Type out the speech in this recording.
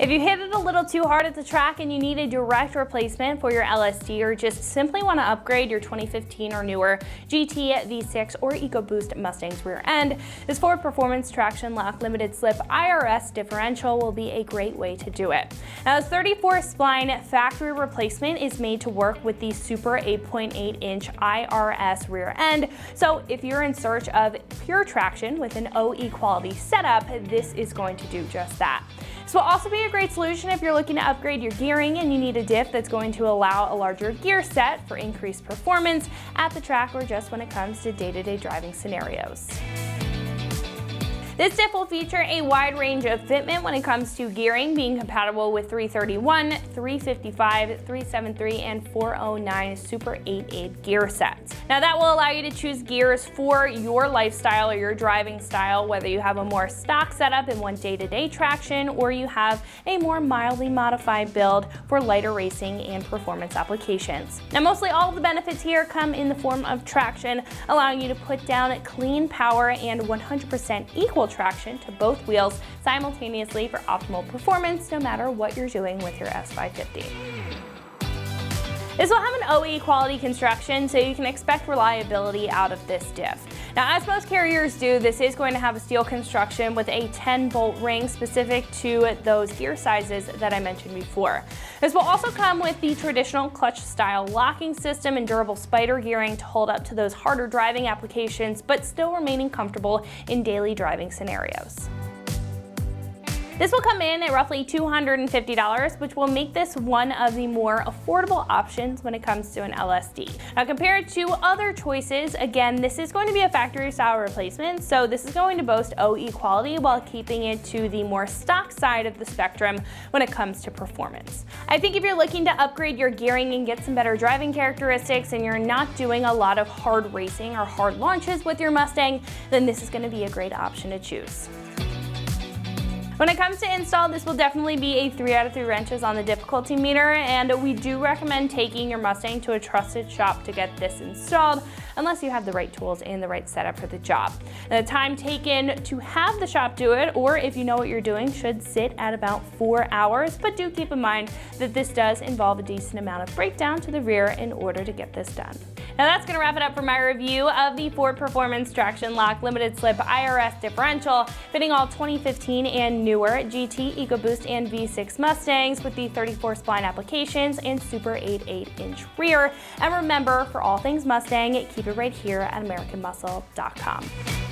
If you hit it a little too hard at the track and you need a direct replacement for your LSD, or just simply want to upgrade your 2015 or newer GT, V6, or EcoBoost Mustang's rear end, this Ford Performance Traction Lock Limited Slip IRS differential will be a great way to do it. Now, this 34-spline factory replacement is made to work with the Super 8.8-inch IRS rear end, so if you're in search of pure traction with an OE quality setup, this is going to do just that. This will also be a great solution if you're looking to upgrade your gearing and you need a diff that's going to allow a larger gear set for increased performance at the track, or just when it comes to day-to-day driving scenarios. This diff will feature a wide range of fitment when it comes to gearing, being compatible with 331, 355, 373, and 409 Super 8.8 gear sets. Now, that will allow you to choose gears for your lifestyle or your driving style, whether you have a more stock setup and want day-to-day traction, or you have a more mildly modified build for lighter racing and performance applications. Now, mostly all of the benefits here come in the form of traction, allowing you to put down clean power and 100% equal traction to both wheels simultaneously for optimal performance, no matter what you're doing with your S550. This will have an OE quality construction, so you can expect reliability out of this diff. Now, as most carriers do, this is going to have a steel construction with a 10-bolt ring specific to those gear sizes that I mentioned before. This will also come with the traditional clutch-style locking system and durable spider gearing to hold up to those harder driving applications, but still remaining comfortable in daily driving scenarios. This will come in at roughly $250, which will make this one of the more affordable options when it comes to an LSD. Now, compared to other choices, again, this is going to be a factory style replacement, so this is going to boast OE quality while keeping it to the more stock side of the spectrum when it comes to performance. I think if you're looking to upgrade your gearing and get some better driving characteristics, and you're not doing a lot of hard racing or hard launches with your Mustang, then this is going to be a great option to choose. When it comes to install, this will definitely be a 3 out of 3 wrenches on the difficulty meter, and we do recommend taking your Mustang to a trusted shop to get this installed, unless you have the right tools and the right setup for the job. And the time taken to have the shop do it, or if you know what you're doing, should sit at about 4 hours, but do keep in mind that this does involve a decent amount of breakdown to the rear in order to get this done. Now, that's going to wrap it up for my review of the Ford Performance Traction Lock Limited Slip IRS differential, fitting all 2015 and newer GT, EcoBoost, and V6 Mustangs with the 34-spline applications and Super 8.8-inch rear. And remember, for all things Mustang, keep it right here at AmericanMuscle.com.